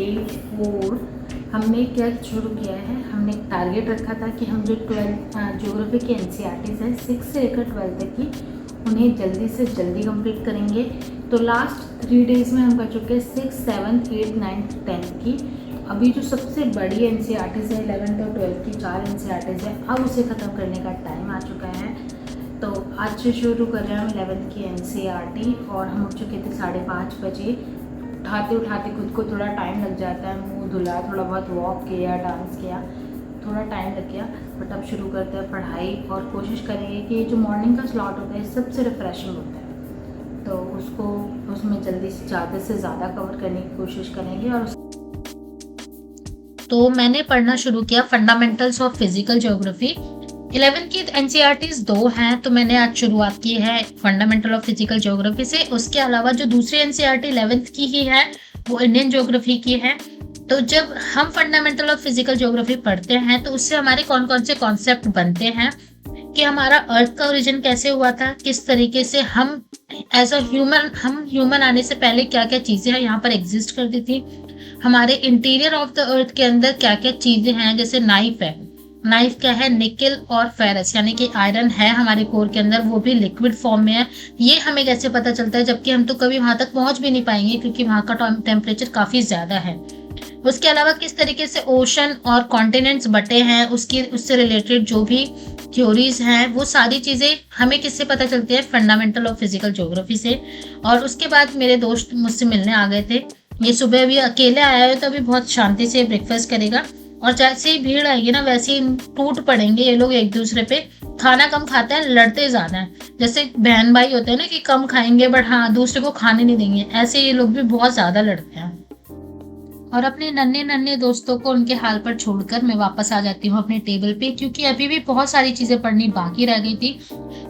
Day 4 हमने क्या शुरू किया है, हमने एक टारगेट रखा था कि हम जो 12 ज्योग्राफी की NCERTs हैं 6 से लेकर 12 तक की उन्हें जल्दी से जल्दी कंप्लीट करेंगे। तो लास्ट 3 डेज़ में हम कर चुके हैं 6, 7, 8, 9, 10 की। अभी जो सबसे बड़ी NCERTs है 11th और 12th की 4 NCERTs है, अब उसे ख़त्म करने का टाइम आ चुका है। तो आज से शुरू कर रहे हैं हम 11th की NCERT और हम उठ चुके थे 5:30 बजे। उठाते उठाते खुद को थोड़ा टाइम लग जाता है, मुंह धुला, थोड़ा बहुत वॉक किया, डांस किया, थोड़ा टाइम लग गया। बट अब शुरू करते हैं पढ़ाई और कोशिश करेंगे कि जो मॉर्निंग का स्लॉट होता है सबसे रिफ्रेशिंग होता है, तो उसमें जल्दी से ज़्यादा कवर करने की कोशिश करेंगे। और तो मैंने पढ़ना शुरू किया fundamentals of physical geography. 11th की NCERTs 2 हैं, तो मैंने आज शुरुआत की है फंडामेंटल ऑफ फिजिकल ज्योग्राफी से। उसके अलावा जो दूसरी NCERT 11th की ही है वो इंडियन ज्योग्राफी की है। तो जब हम फंडामेंटल ऑफ फिजिकल ज्योग्राफी पढ़ते हैं तो उससे हमारे कौन कौन से कॉन्सेप्ट बनते हैं कि हमारा अर्थ का ओरिजिन कैसे हुआ था, किस तरीके से हम एज अ ह्यूमन आने से पहले क्या क्या चीज़ें यहाँ पर एग्जिस्ट करती थी, हमारे इंटीरियर ऑफ द अर्थ के अंदर क्या क्या चीज़ें हैं, जैसे नाइफ है, नाइफ क्या है, निकल और फेरस यानी कि आयरन है हमारे कोर के अंदर, वो भी लिक्विड फॉर्म में है। ये हमें कैसे पता चलता है, जबकि हम तो कभी वहां तक पहुंच भी नहीं पाएंगे क्योंकि वहां का टेम्परेचर काफी ज्यादा है। उसके अलावा किस तरीके से ओशन और कॉन्टिनेंट्स बटे हैं, उससे रिलेटेड जो भी थ्योरीज हैं, वो सारी चीजें हमें किससे पता चलती है, फंडामेंटल ऑफ फिजिकल ज्योग्राफी से। और उसके बाद मेरे दोस्त मुझसे मिलने आ गए थे। ये सुबह अभी अकेले आया है तो अभी बहुत शांति से ब्रेकफास्ट करेगा, और जैसे ही भीड़ आएगी ना वैसे ही टूट पड़ेंगे ये लोग एक दूसरे पे। खाना कम खाते हैं, लड़ते ज्यादा है। जैसे बहन भाई होते हैं ना कि कम खाएंगे बट हाँ दूसरे को खाने नहीं देंगे, ऐसे ये लोग भी बहुत ज्यादा लड़ते हैं। और अपने नन्हे नन्हे दोस्तों को उनके हाल पर छोड़कर मैं वापस आ जाती हूँ अपने टेबल पे, क्योंकि अभी भी बहुत सारी चीजें पढ़नी बाकी रह गई थी।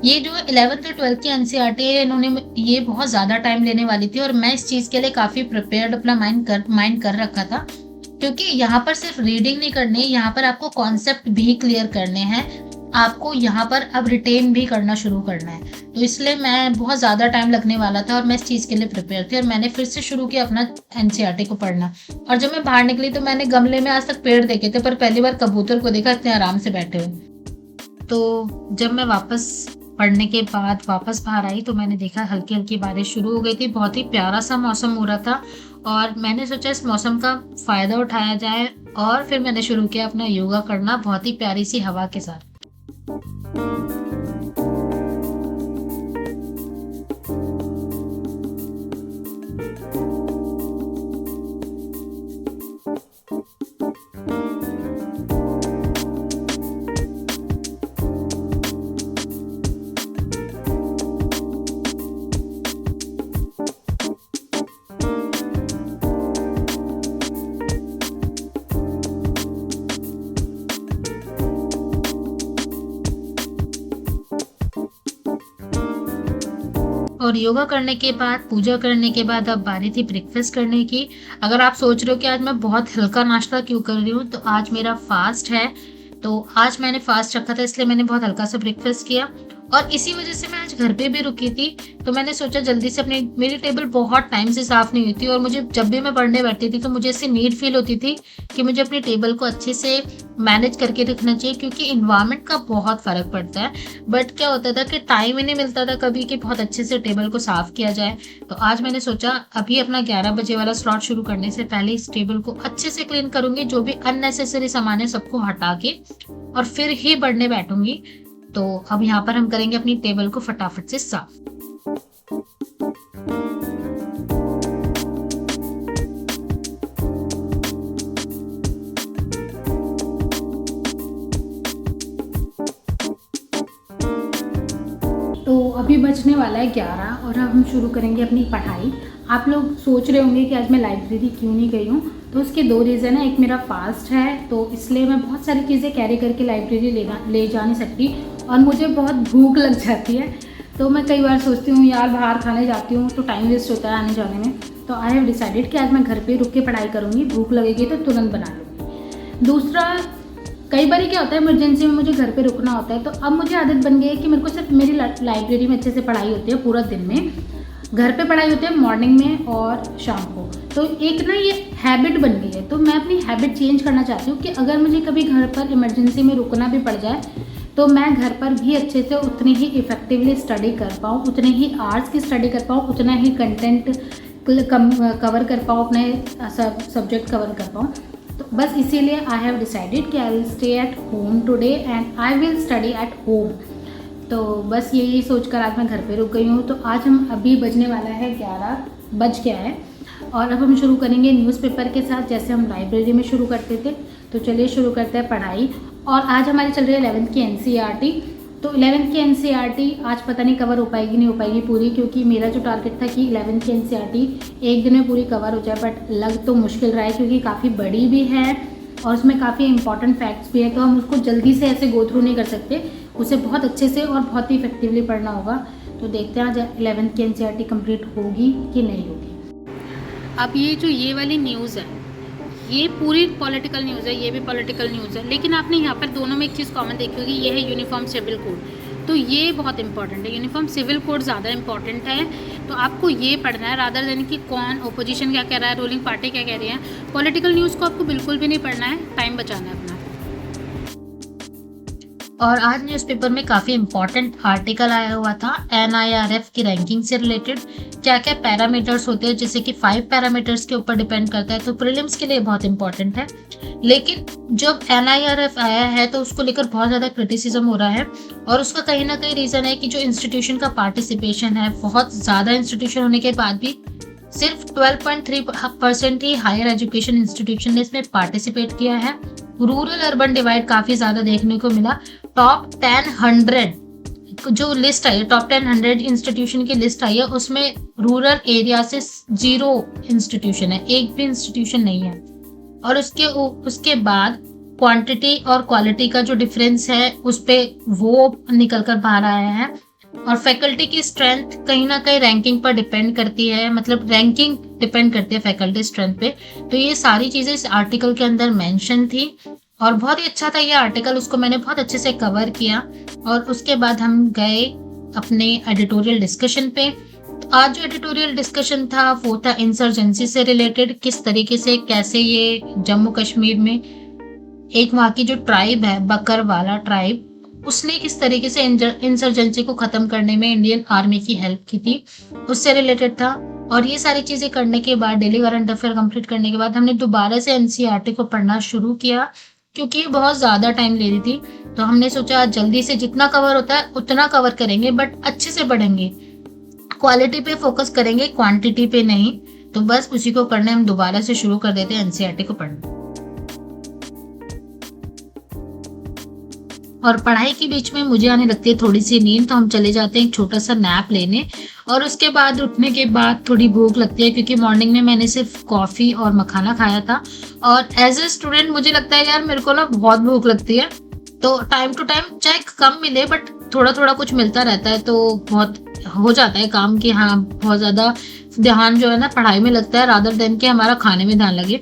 ये जो 11th और 12th की NCERT है, इन्होंने ये बहुत ज्यादा टाइम लेने वाली थी और मैं इस चीज के लिए काफी प्रिपेयर्ड अपना माइंड कर रखा था, क्योंकि यहाँ पर सिर्फ रीडिंग नहीं करनी है, यहाँ पर आपको कॉन्सेप्ट भी क्लियर करने हैं, आपको यहाँ पर अब रिटेन भी करना शुरू करना है। तो इसलिए मैं बहुत ज़्यादा टाइम लगने वाला था और मैं इस चीज़ के लिए प्रिपेयर थी और मैंने फिर से शुरू किया अपना NCERT को पढ़ना। और जब मैं बाहर निकली तो मैंने गमले में आज तक पेड़ देखे थे, पर पहली बार कबूतर को देखा इतने आराम से बैठे हुए। तो जब मैं वापस पढ़ने के बाद वापस बाहर आई तो मैंने देखा हल्की हल्की बारिश शुरू हो गई थी। बहुत ही प्यारा सा मौसम हो रहा था और मैंने सोचा इस मौसम का फ़ायदा उठाया जाए, और फिर मैंने शुरू किया अपना योगा करना बहुत ही प्यारी सी हवा के साथ। और योगा करने के बाद, पूजा करने के बाद अब बारी थी ब्रेकफास्ट करने की। अगर आप सोच रहे हो कि आज मैं बहुत हल्का नाश्ता क्यों कर रही हूँ, तो आज मेरा फास्ट है। तो आज मैंने फास्ट रखा था इसलिए मैंने बहुत हल्का सा ब्रेकफास्ट किया, और इसी वजह से मैं आज घर पे भी रुकी थी। तो मैंने सोचा जल्दी से मेरी टेबल बहुत टाइम से साफ नहीं हुई थी, और मुझे जब भी मैं पढ़ने बैठती थी तो मुझे ऐसे नीड फील होती थी कि मुझे अपनी टेबल को अच्छे से मैनेज करके रखना चाहिए, क्योंकि इन्वायरमेंट का बहुत फर्क पड़ता है। बट क्या होता था कि टाइम ही नहीं मिलता था कभी कि बहुत अच्छे से टेबल को साफ किया जाए। तो आज मैंने सोचा अभी अपना 11 बजे वाला स्लॉट शुरू करने से पहले इस टेबल को अच्छे से क्लीन करूंगी, जो भी अननेसेसरी सामान है सबको हटा के, और फिर ही पढ़ने बैठूंगी। तो अब यहाँ पर हम करेंगे अपनी टेबल को फटाफट से साफ। तो अभी बजने वाला है 11 और अब हम शुरू करेंगे अपनी पढ़ाई। आप लोग सोच रहे होंगे कि आज मैं लाइब्रेरी क्यों नहीं गई हूँ, तो उसके 2 रीज़न है। एक मेरा फास्ट है तो इसलिए मैं बहुत सारी चीज़ें कैरी करके लाइब्रेरी ले जा नहीं सकती, और मुझे बहुत भूख लग जाती है। तो मैं कई बार सोचती हूँ यार बाहर खाने जाती हूँ तो टाइम वेस्ट होता है आने जाने में। तो आई हैव डिसाइडेड कि आज मैं घर पे रुक के पढ़ाई करूँगी, भूख लगेगी तो तुरंत बना लूँगी। दूसरा, कई बार क्या होता है इमरजेंसी में मुझे घर पे रुकना होता है, तो अब मुझे आदत बन गई है कि मेरे को सिर्फ मेरी लाइब्रेरी में अच्छे से पढ़ाई होती है पूरा दिन में। घर पे पढ़ाई होती है मॉर्निंग में और शाम को। तो एक ना ये हैबिट बन गई है, तो मैं अपनी हैबिट चेंज करना चाहती हूँ कि अगर मुझे कभी घर पर इमरजेंसी में रुकना भी पड़ जाए तो मैं घर पर भी अच्छे से उतनी ही इफ़ेक्टिवली स्टडी कर पाऊँ, उतने ही आवर्स की स्टडी कर पाऊँ, उतना ही कंटेंट कवर कर पाऊँ, अपने सब्जेक्ट कवर कर पाऊँ। तो बस इसीलिए आई हैव डिसाइडेड कि I will stay at home today and I will study at home. तो बस यही सोचकर आज मैं घर पे रुक गई हूँ। तो आज हम अभी बजने वाला है 11 बज गया है और अब हम शुरू करेंगे न्यूज़पेपर के साथ, जैसे हम लाइब्रेरी में शुरू करते थे। तो चलिए शुरू करते हैं पढ़ाई। और आज हमारी चल रही है 11th की NCERT। तो 11th की NCERT आज पता नहीं कवर हो पाएगी नहीं हो पाएगी पूरी, क्योंकि मेरा जो टारगेट था कि 11th की NCERT एक दिन में पूरी कवर हो जाए, बट लग तो मुश्किल रहा है क्योंकि काफ़ी बड़ी भी है और उसमें काफ़ी इंपॉर्टेंट फैक्ट्स भी है। तो हम उसको जल्दी से ऐसे गो थ्रू नहीं कर सकते, उसे बहुत अच्छे से और बहुत ही इफेक्टिवली पढ़ना होगा। तो देखते हैं आज 11th की NCERT कंप्लीट होगी कि नहीं होगी। अब ये वाली न्यूज़ है, ये पूरी पॉलिटिकल न्यूज़ है, ये भी पॉलिटिकल न्यूज़ है, लेकिन आपने यहाँ पर दोनों में एक चीज़ कॉमन देखी होगी, ये है यूनिफॉर्म सिविल कोड। तो ये बहुत इंपॉर्टेंट है, यूनिफॉर्म सिविल कोड ज़्यादा इंपॉर्टेंट है। तो आपको ये पढ़ना है रादर देन कि कौन ओपोजिशन क्या कह रहा है, रूलिंग पार्टी क्या कह रही है। पॉलिटिकल न्यूज़ को आपको बिल्कुल भी नहीं पढ़ना है, टाइम बचाना है अपना। और आज न्यूज़पेपर में काफ़ी इंपॉर्टेंट आर्टिकल आया हुआ था NIRF की रैंकिंग से रिलेटेड। क्या क्या पैरामीटर्स होते हैं, जैसे कि 5 पैरामीटर्स के ऊपर डिपेंड करता है, तो प्रीलिम्स के लिए बहुत इंपॉर्टेंट है। लेकिन जब NIRF आया है तो उसको लेकर बहुत ज़्यादा क्रिटिसिज्म हो रहा है और उसका कहीं ना कहीं रीज़न है कि जो इंस्टीट्यूशन का पार्टिसिपेशन है, बहुत ज़्यादा इंस्टीट्यूशन होने के बाद भी सिर्फ 12.3% ही हायर एजुकेशन इंस्टीट्यूशन ने इसमें पार्टिसिपेट किया है। रूरल अर्बन डिवाइड काफ़ी ज़्यादा देखने को मिला। टॉप 10 जो लिस्ट आई है, टॉप 10 इंस्टीट्यूशन की लिस्ट आई है, उसमें रूरल एरिया से 0 इंस्टीट्यूशन है, एक भी इंस्टीट्यूशन नहीं है। और उसके बाद क्वांटिटी और क्वालिटी का जो डिफरेंस है उस पे वो निकल कर बाहर आया है। और फैकल्टी की स्ट्रेंथ कहीं ना कहीं रैंकिंग पर डिपेंड करती है, मतलब रैंकिंग डिपेंड करती है फैकल्टी स्ट्रेंथ पे। तो ये सारी चीजें इस आर्टिकल के अंदर मेंशन थी और बहुत ही अच्छा था ये आर्टिकल, उसको मैंने बहुत अच्छे से कवर किया। और उसके बाद हम गए अपने एडिटोरियल डिस्कशन पे। तो आज जो एडिटोरियल डिस्कशन था वो था इंसर्जेंसी से रिलेटेड, किस तरीके से कैसे ये जम्मू कश्मीर में एक वहाँ की जो ट्राइब है, बकरवाला ट्राइब, उसने किस तरीके से इंसर्जेंसी को खत्म करने में इंडियन आर्मी की हेल्प की थी, उससे रिलेटेड था। और ये सारी चीजें करने के बाद, डेली करंट अफेयर कंप्लीट करने के बाद, हमने दोबारा से NCERT को पढ़ना शुरू किया क्योंकि ये बहुत ज्यादा टाइम ले रही थी। तो हमने सोचा आज जल्दी से जितना कवर होता है उतना कवर करेंगे, बट अच्छे से पढ़ेंगे, क्वालिटी पे फोकस करेंगे, क्वांटिटी पे नहीं। तो बस उसी को करने हम दोबारा से शुरू कर देते हैं NCERT को पढ़ना। और पढ़ाई के बीच में मुझे आने लगती है थोड़ी सी नींद, तो हम चले जाते हैं एक छोटा सा नैप लेने। और उसके बाद उठने के बाद थोड़ी भूख लगती है क्योंकि मॉर्निंग में मैंने सिर्फ कॉफ़ी और मखाना खाया था। और एज ए स्टूडेंट मुझे लगता है यार मेरे को ना बहुत भूख लगती है, तो टाइम टू टाइम चाहे कम मिले बट थोड़ा थोड़ा कुछ मिलता रहता है, तो बहुत हो जाता है काम कि हाँ बहुत ज़्यादा ध्यान जो है ना पढ़ाई में लगता है रादर देन कि हमारा खाने में ध्यान लगे।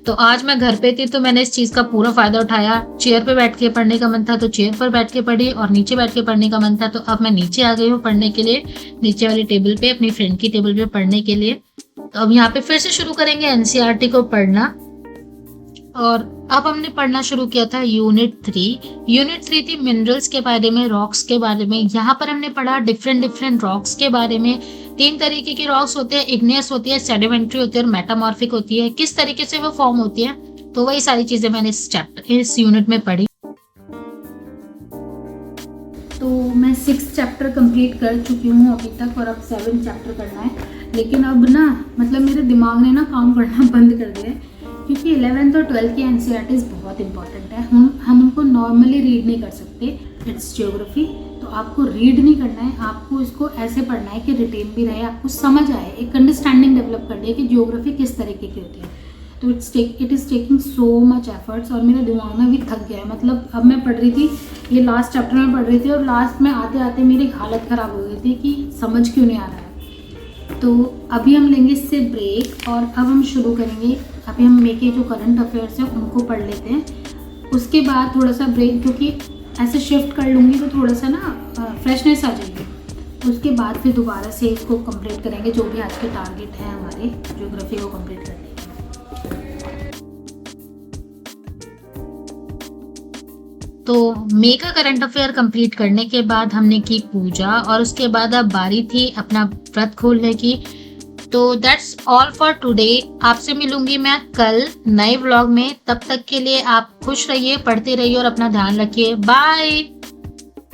तो आज मैं घर पे थी तो मैंने इस चीज़ का पूरा फायदा उठाया। चेयर पे बैठ के पढ़ने का मन था तो चेयर पर बैठ के पढ़ी, और नीचे बैठ के पढ़ने का मन था तो अब मैं नीचे आ गई हूँ पढ़ने के लिए, नीचे वाली टेबल पे, अपनी फ्रेंड की टेबल पे पढ़ने के लिए। तो अब यहाँ पे फिर से शुरू करेंगे NCERT को पढ़ना। और अब हमने पढ़ना शुरू किया था यूनिट 3 थी मिनरल्स के बारे में, रॉक्स के बारे में। यहाँ पर हमने पढ़ा डिफरेंट रॉक्स के बारे में। 3 तरीके की रॉक्स होते हैं, इग्नियस होती है, सेडिमेंट्री होती है और मेटामॉर्फिक होती है। किस तरीके से वो फॉर्म होती है, तो वही सारी चीजें मैंने इस यूनिट में पढ़ी। तो मैं 6 चैप्टर कंप्लीट कर चुकी हूँ अभी तक और अब 7 चैप्टर करना है। लेकिन अब ना मतलब मेरे दिमाग ने ना काम करना बंद कर दिया है क्योंकि 11th और 12th की NCERTs बहुत इंपॉर्टेंट है। हम उनको नॉर्मली रीड नहीं कर सकते। इट्स ज्योग्राफी, तो आपको रीड नहीं करना है, आपको इसको ऐसे पढ़ना है कि रिटेन भी रहे, आपको समझ आए, एक अंडरस्टैंडिंग डेवलप करनी है कि ज्योग्राफी किस तरीके की होती है। तो it is taking so much efforts और मेरा दिमाग ना भी थक गया है। मतलब अब मैं पढ़ रही थी, ये लास्ट चैप्टर में पढ़ रही थी और लास्ट में आते आते मेरी हालत ख़राब हो गई थी कि समझ क्यों नहीं आ रहा है। तो अभी हम लेंगे इससे ब्रेक और अब हम शुरू करेंगे। अभी हम मेके जो करंट अफेयर्स हैं उनको पढ़ लेते हैं, उसके बाद थोड़ा सा ब्रेक, क्योंकि ऐसे शिफ्ट कर लूँगी तो थोड़ा सा ना फ्रेशनेस आ जाएगी। उसके बाद फिर दोबारा से इसको कंप्लीट करेंगे, जो भी आज के टारगेट है हमारे ज्योग्राफी को कंप्लीट करने के। तो मे का करंट अफेयर कंप्लीट करने के बाद हमने की पूजा और उसके बाद अब बारी थी अपना व्रत खोलने की। तो दैट्स ऑल फॉर टुडे। आपसे मिलूंगी मैं कल नए व्लॉग में। तब तक के लिए आप खुश रहिए, पढ़ते रहिए और अपना ध्यान रखिए। बाय।